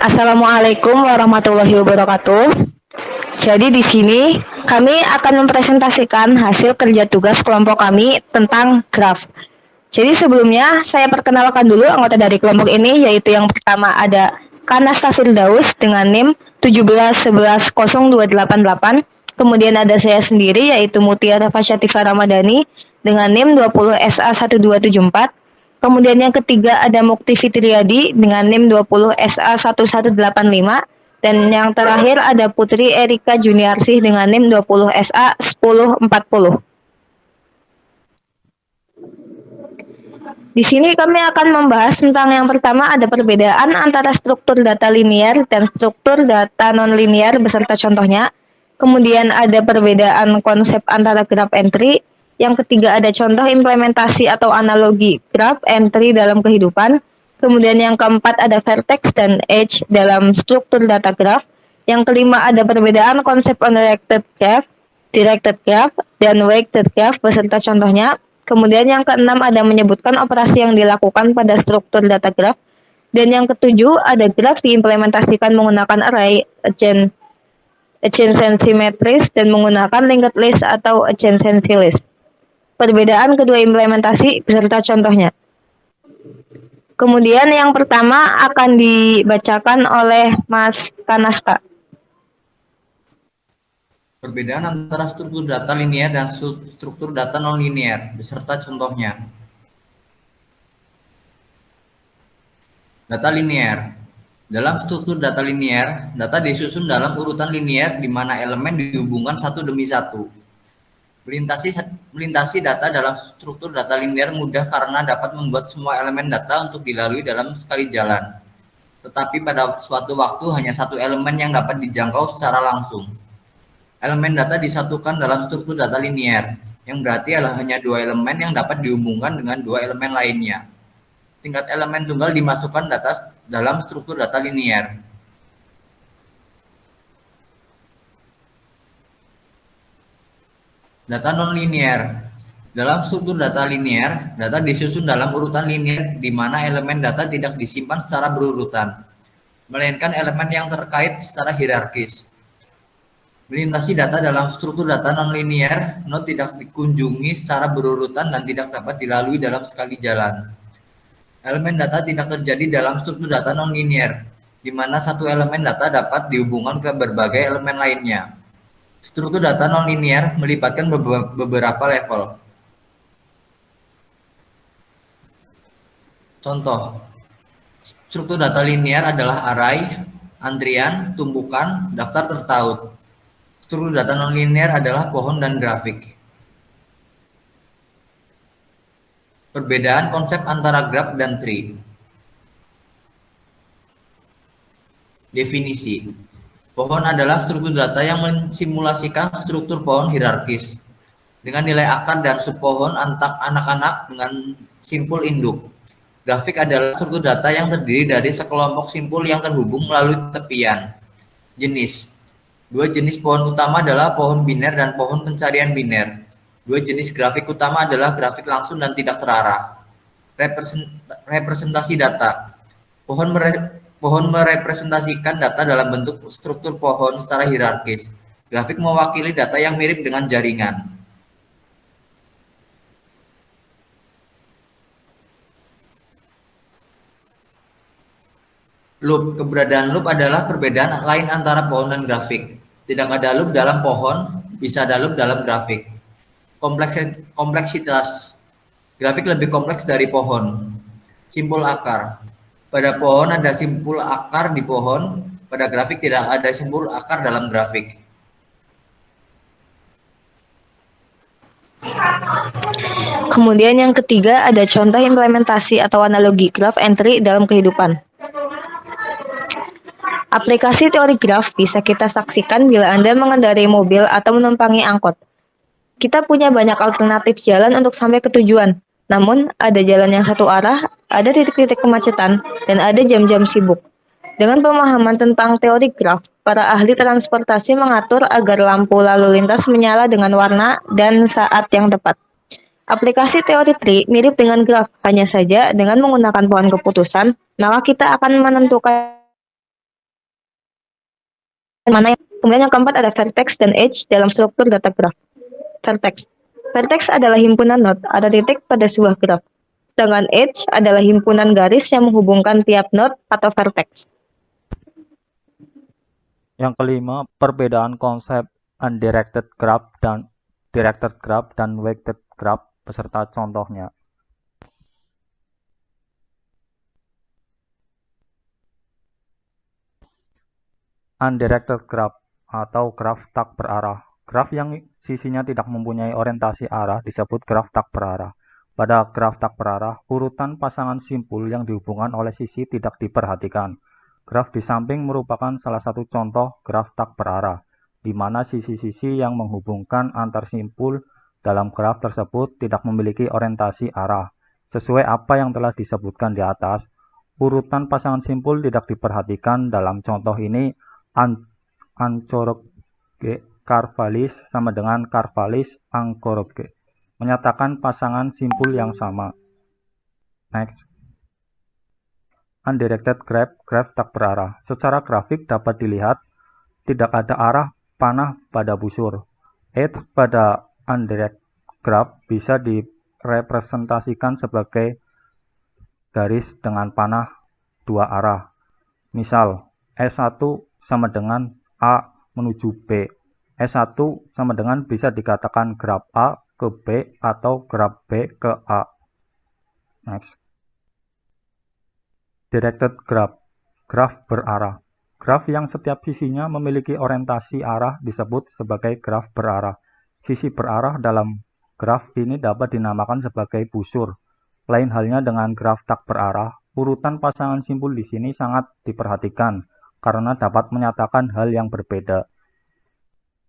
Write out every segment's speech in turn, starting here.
Assalamualaikum warahmatullahi wabarakatuh. Jadi di sini kami akan mempresentasikan hasil kerja tugas kelompok kami tentang graf. Jadi sebelumnya saya perkenalkan dulu anggota dari kelompok ini, yaitu yang pertama ada Kanasta Firdaus dengan NIM 17110288. Kemudian ada saya sendiri yaitu Mutiara Fasyatifah Ramadhani dengan NIM 20SA1274. Kemudian yang ketiga ada Mukti Fitriadi dengan NIM 20 SA1185. Dan yang terakhir ada Putri Erika Juniarsih dengan NIM 20 SA 1040. Di sini kami akan membahas tentang yang pertama ada perbedaan antara struktur data linear dan struktur data nonlinear beserta contohnya. Kemudian ada perbedaan konsep antara graph entry. Yang ketiga ada contoh implementasi atau analogi graph entry dalam kehidupan. Kemudian yang keempat ada vertex dan edge dalam struktur data graph. Yang kelima ada perbedaan konsep undirected graph, directed graph, dan weighted graph beserta contohnya. Kemudian yang keenam ada menyebutkan operasi yang dilakukan pada struktur data graph. Dan yang ketujuh ada graph diimplementasikan menggunakan array, adjacency matrix, dan menggunakan linked list atau adjacency list. Perbedaan kedua implementasi beserta contohnya. Kemudian yang pertama akan dibacakan oleh Mas Kanasta. Perbedaan antara struktur data linear dan struktur data nonlinear beserta contohnya. Data linear. Dalam struktur data linear, data disusun dalam urutan linear di mana elemen dihubungkan satu demi satu. Melintasi data dalam struktur data linear mudah karena dapat membuat semua elemen data untuk dilalui dalam sekali jalan. Tetapi pada suatu waktu hanya satu elemen yang dapat dijangkau secara langsung. Elemen data disatukan dalam struktur data linear, yang berarti adalah hanya dua elemen yang dapat dihubungkan dengan dua elemen lainnya. Tingkat elemen tunggal dimasukkan data dalam struktur data linear. Data nonlinear. Dalam struktur data linear, data disusun dalam urutan linear di mana elemen data tidak disimpan secara berurutan, melainkan elemen yang terkait secara hierarkis. Melintasi data dalam struktur data nonlinear, tidak dikunjungi secara berurutan dan tidak dapat dilalui dalam sekali jalan. Elemen data tidak terjadi dalam struktur data nonlinear, di mana satu elemen data dapat dihubungkan ke berbagai elemen lainnya. Struktur data nonlinear melibatkan beberapa level. Contoh, struktur data linear adalah array, antrian, tumpukan, daftar tertaut. Struktur data nonlinear adalah pohon dan grafik. Perbedaan konsep antara graph dan tree. Definisi. Pohon adalah struktur data yang mensimulasikan struktur pohon hierarkis dengan nilai akar dan subpohon anak-anak dengan simpul induk. Grafik adalah struktur data yang terdiri dari sekelompok simpul yang terhubung melalui tepian. Jenis. Dua jenis pohon utama adalah pohon biner dan pohon pencarian biner. Dua jenis grafik utama adalah grafik langsung dan tidak terarah. Representasi data. Pohon merepresentasikan data dalam bentuk struktur pohon secara hierarkis. Grafik mewakili data yang mirip dengan jaringan. Loop. Keberadaan loop adalah perbedaan lain antara pohon dan grafik. Tidak ada loop dalam pohon, bisa ada loop dalam grafik. Kompleksitas. Grafik lebih kompleks dari pohon. Simpul akar. Pada pohon ada simpul akar di pohon, pada grafik tidak ada simpul akar dalam grafik. Kemudian yang ketiga ada contoh implementasi atau analogi graph entry dalam kehidupan. Aplikasi teori graf bisa kita saksikan bila Anda mengendarai mobil atau menumpangi angkot. Kita punya banyak alternatif jalan untuk sampai ke tujuan. Namun, ada jalan yang satu arah, ada titik-titik kemacetan, dan ada jam-jam sibuk. Dengan pemahaman tentang teori graf, para ahli transportasi mengatur agar lampu lalu lintas menyala dengan warna dan saat yang tepat. Aplikasi teori tree mirip dengan graf, hanya saja dengan menggunakan pohon keputusan, maka kita akan menentukan mana yang kemudian yang keempat ada vertex dan edge dalam struktur data graph. Vertex adalah himpunan node atau titik pada sebuah graph. Sedangkan edge adalah himpunan garis yang menghubungkan tiap node atau vertex. Yang kelima, perbedaan konsep undirected graph dan directed graph dan weighted graph beserta contohnya. Undirected graph atau graf tak berarah. Graf yang sisinya tidak mempunyai orientasi arah disebut graf tak berarah. Pada graf tak berarah, urutan pasangan simpul yang dihubungkan oleh sisi tidak diperhatikan. Graf di samping merupakan salah satu contoh graf tak berarah, di mana sisi-sisi yang menghubungkan antar simpul dalam graf tersebut tidak memiliki orientasi arah. Sesuai apa yang telah disebutkan di atas, urutan pasangan simpul tidak diperhatikan dalam contoh ini. Anchorage Carvallis sama dengan Carvallis Anchorage, menyatakan pasangan simpul yang sama. Next. Undirected graph tak berarah. Secara grafik dapat dilihat tidak ada arah panah pada busur. Edge pada undirected graph bisa direpresentasikan sebagai garis dengan panah dua arah. Misal, S1 sama dengan A menuju B. S1 sama dengan bisa dikatakan graf A ke B atau graf B ke A. Next. Directed graph, graf berarah. Graf yang setiap sisinya memiliki orientasi arah disebut sebagai graf berarah. Sisi berarah dalam graf ini dapat dinamakan sebagai busur. Lain halnya dengan graf tak berarah, urutan pasangan simpul di sini sangat diperhatikan karena dapat menyatakan hal yang berbeda.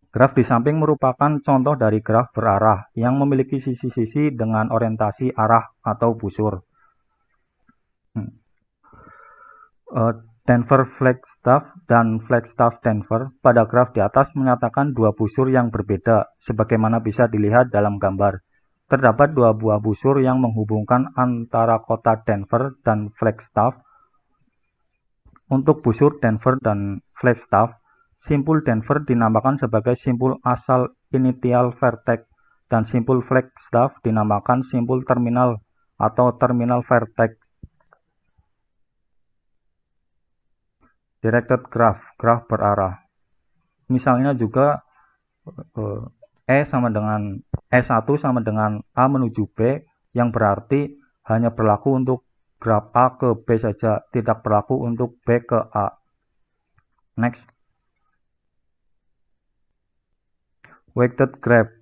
Graf di samping merupakan contoh dari graf berarah yang memiliki sisi-sisi dengan orientasi arah atau busur. Denver Flagstaff dan Flagstaff Denver pada graf di atas menyatakan dua busur yang berbeda, sebagaimana bisa dilihat dalam gambar. Terdapat dua buah busur yang menghubungkan antara kota Denver dan Flagstaff. Untuk busur Denver dan Flagstaff, simpul Denver dinamakan sebagai simpul asal initial vertex dan simpul Flagstaff dinamakan simpul terminal atau terminal vertex. Directed graph, graf berarah. Misalnya juga S1 sama dengan A menuju B yang berarti hanya berlaku untuk graf A ke B saja, tidak berlaku untuk B ke A. Next. Weighted graph,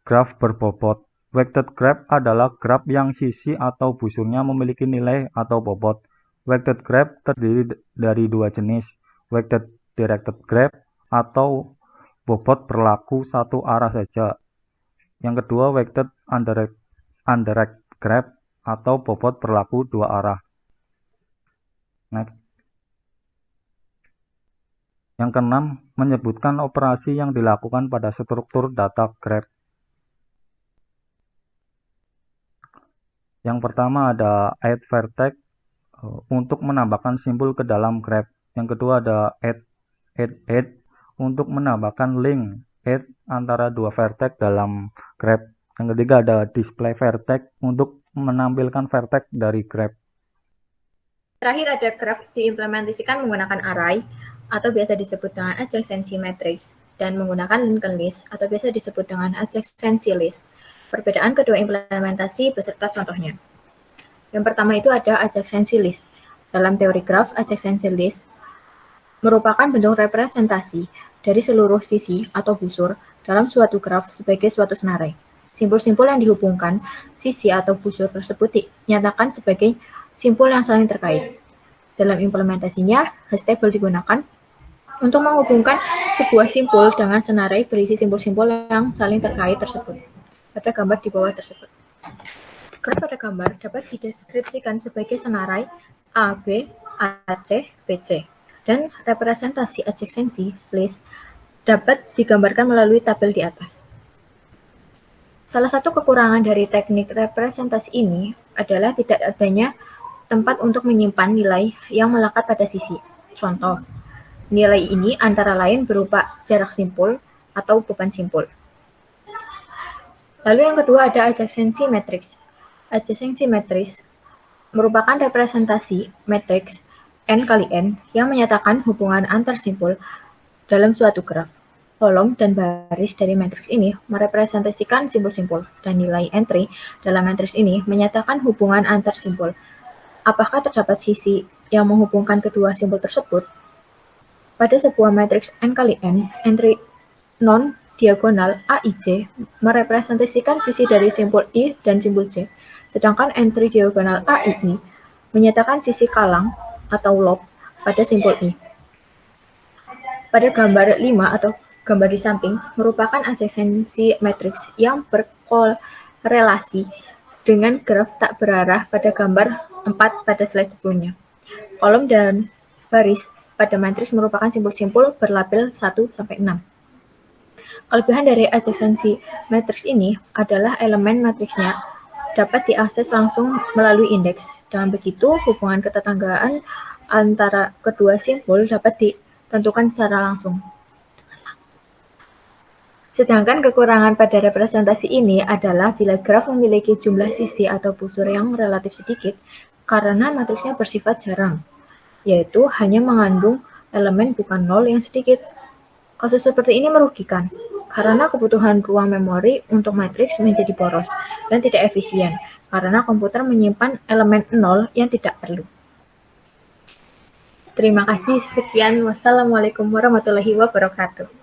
graf berbobot. Weighted graph adalah graf yang sisi atau busurnya memiliki nilai atau bobot. Weighted graph terdiri dari dua jenis, weighted directed graph atau bobot berlaku satu arah saja. Yang kedua, weighted undirected graph atau bobot berlaku dua arah. Next. Yang keenam, menyebutkan operasi yang dilakukan pada struktur data graph. Yang pertama ada add vertex untuk menambahkan simpul ke dalam graph. Yang kedua ada add untuk menambahkan link antara dua vertex dalam graph. Yang ketiga ada display vertex untuk menampilkan vertex dari graph. Terakhir ada graph diimplementasikan menggunakan array atau biasa disebut dengan adjacency matrix dan menggunakan linked list atau biasa disebut dengan adjacency list. Perbedaan kedua implementasi beserta contohnya. Yang pertama itu ada adjacency list. Dalam teori graph, adjacency list merupakan bentuk representasi dari seluruh sisi atau busur dalam suatu graph sebagai suatu senarai. Simpul-simpul yang dihubungkan sisi atau busur tersebut dinyatakan sebagai simpul yang saling terkait. Dalam implementasinya, hash table digunakan untuk menghubungkan sebuah simpul dengan senarai berisi simpul-simpul yang saling terkait tersebut. Pada gambar di bawah tersebut. Graf pada gambar dapat dideskripsikan sebagai senarai AB, AC, BC. Dan representasi adjacency list dapat digambarkan melalui tabel di atas. Salah satu kekurangan dari teknik representasi ini adalah tidak adanya tempat untuk menyimpan nilai yang melekat pada sisi. Contoh, Nilai ini antara lain berupa jarak simpul atau beban simpul. Lalu yang kedua ada adjacency matrix. Adjacency matrix merupakan representasi matriks n kali n yang menyatakan hubungan antar simpul dalam suatu graf. Kolom dan baris dari matriks ini merepresentasikan simpul-simpul, dan nilai entry dalam matriks ini menyatakan hubungan antar simpul. Apakah terdapat sisi yang menghubungkan kedua simpul tersebut? Pada sebuah matriks n kali n, entry non-diagonal AIJ merepresentasikan sisi dari simpul I dan simpul J, sedangkan entry diagonal AII menyatakan sisi kalang atau lob pada simpul I. Pada gambar 5 atau gambar di samping merupakan adjacency matrix yang berkorelasi dengan graf tak berarah pada gambar 4 pada slide sebelumnya. Kolom dan baris pada matriks merupakan simpul-simpul berlabel 1-6. Kelebihan dari adjacency matrix ini adalah elemen matriksnya dapat diakses langsung melalui indeks. Dengan begitu, hubungan ketetanggaan antara kedua simpul dapat ditentukan secara langsung. Sedangkan kekurangan pada representasi ini adalah bila graf memiliki jumlah sisi atau busur yang relatif sedikit karena matriksnya bersifat jarang, yaitu hanya mengandung elemen bukan nol yang sedikit. Kasus seperti ini merugikan karena kebutuhan ruang memori untuk matriks menjadi boros dan tidak efisien karena komputer menyimpan elemen nol yang tidak perlu. Terima kasih. Sekian. Wassalamualaikum warahmatullahi wabarakatuh.